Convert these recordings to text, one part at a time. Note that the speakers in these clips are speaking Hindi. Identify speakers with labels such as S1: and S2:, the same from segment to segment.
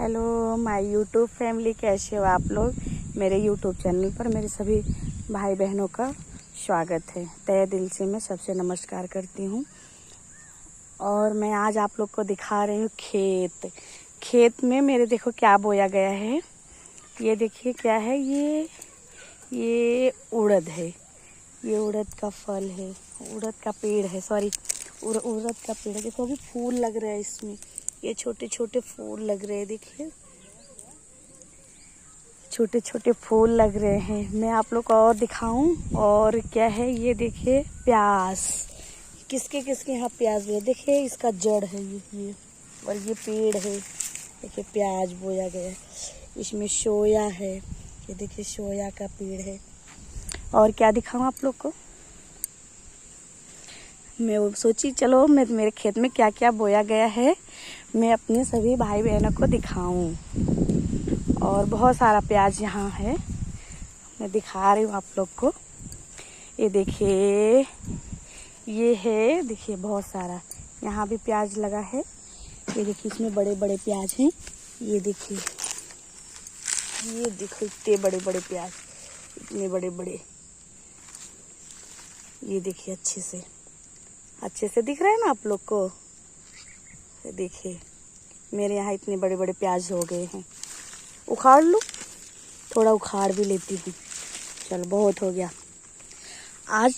S1: हेलो माय यूट्यूब फैमिली, कैसे हो आप लोग। मेरे यूट्यूब चैनल पर मेरे सभी भाई बहनों का स्वागत है। तहे दिल से मैं सबसे नमस्कार करती हूँ। और मैं आज आप लोग को दिखा रही हूँ खेत में मेरे देखो क्या बोया गया है। ये देखिए क्या है, ये उड़द है। ये उड़द का फल है, उड़द का पेड़ है, सॉरी उड़द का पेड़ है। देखो अभी फूल लग रहा है इसमें, ये छोटे छोटे फूल लग रहे हैं। देखिए छोटे छोटे फूल लग रहे हैं। मैं आप लोग को और दिखाऊं। और क्या है, ये देखिए प्याज, किसके किसके यहाँ प्याज है। देखिए इसका जड़ है ये और ये पेड़ है। देखिए प्याज बोया गया है। इसमें सोया है, ये देखिए सोया का पेड़ है। और क्या दिखाऊं आप लोग को। मैं वो सोची चलो मैं मेरे खेत में क्या क्या बोया गया है मैं अपने सभी भाई बहनों को दिखाऊं। और बहुत सारा प्याज यहाँ है, मैं दिखा रही हूँ आप लोग को। ये देखिए ये है, देखिए बहुत सारा यहाँ भी प्याज लगा है। ये देखिए इसमें बड़े बड़े प्याज हैं। ये देखिए, ये देखो इतने बड़े बड़े प्याज, इतने बड़े बड़े। ये देखिए अच्छे से दिख रहा है ना आप लोग को। देखिए मेरे यहाँ इतने बड़े बड़े प्याज हो गए हैं। उखाड़ लूँ, थोड़ा उखाड़ भी लेती हूँ। चलो बहुत हो गया, आज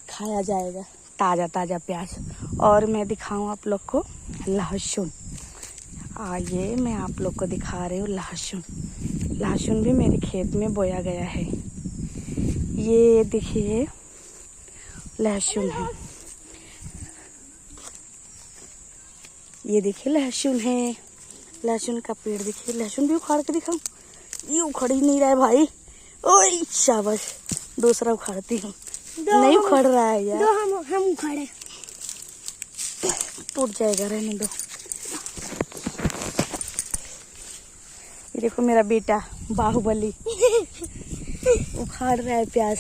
S1: खाया जाएगा ताज़ा ताज़ा प्याज। और मैं दिखाऊं आप लोग को लहसुन। आइए मैं आप लोग को दिखा रही हूँ लहसुन भी मेरे खेत में बोया गया है। ये देखिए लहसुन है, ये देखिए लहसुन है, लहसुन का पेड़। देखिए लहसुन भी उखाड़ के दिखाऊं। ये उखड़ ही नहीं रहा है भाई। ओए शाबाश, दूसरा उखाड़ती हूँ। नहीं उखड़ रहा है यार, हम उखाड़े, टूट जाएगा, रहने दो। ये देखो मेरा बेटा बाहुबली उखाड़ रहा है प्याज।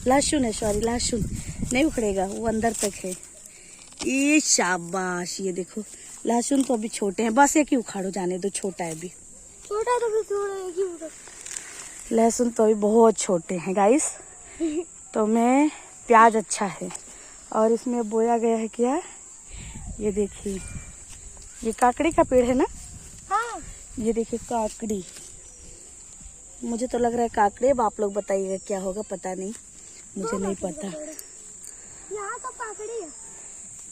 S1: लहसुन है, सॉरी लहसुन नहीं उखड़ेगा, वो अंदर तक है। ये शाबाश, ये देखो लहसुन तो अभी छोटे हैं, बस एक ही उखाड़ो, जाने दो, छोटा है अभी। छोटा तो भी थोड़ा एक ही उखाड़ो। लहसुन तो अभी बहुत छोटे हैं गाइस। तो मैं प्याज अच्छा है। और इसमें बोया गया है क्या, ये देखिए ये काकड़ी का पेड़ है ना। हाँ। ये देखिए काकड़ी, मुझे तो लग रहा है काकड़ी। अब आप लोग बताइएगा क्या होगा, पता नहीं, मुझे नहीं पता। यहाँ तो काकड़ी है।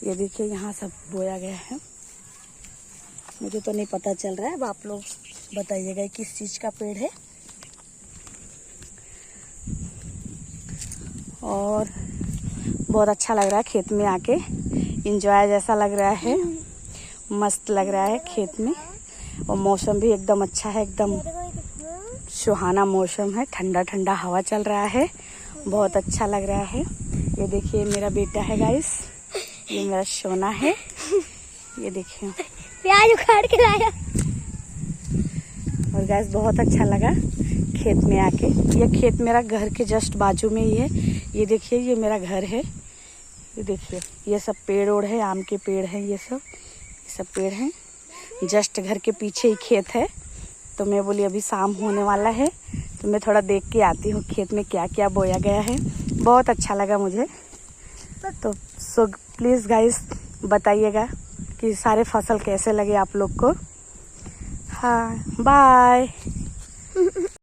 S1: ये देखिए यहाँ सब बोया गया है, मुझे तो नहीं पता चल रहा है। अब आप लोग बताइएगा किस चीज़ का पेड़ है। और बहुत अच्छा लग रहा है खेत में आके, एंजॉय जैसा लग रहा है, मस्त लग रहा है खेत में। और मौसम भी एकदम अच्छा है, एकदम सुहाना मौसम है, ठंडा ठंडा हवा चल रहा है, बहुत अच्छा लग रहा है। ये देखिए मेरा बेटा है गाइस, ये मेरा सोना है। ये देखिए प्याज उखाड़ के लाया। और गाइस बहुत अच्छा लगा खेत में आके। ये खेत मेरा घर के जस्ट बाजू में ही है। ये देखिए ये मेरा घर है। ये देखिए ये सब पेड़ ओड़ है, आम के पेड़ हैं, ये सब पेड़ हैं। जस्ट घर के पीछे ही खेत है। तो मैं बोली अभी शाम होने वाला है तो मैं थोड़ा देख के आती हूँ खेत में क्या क्या बोया गया है। बहुत अच्छा लगा मुझे। तो सो प्लीज़ गाइस बताइएगा कि सारे फसल कैसे लगे आप लोग को। हाँ बाय।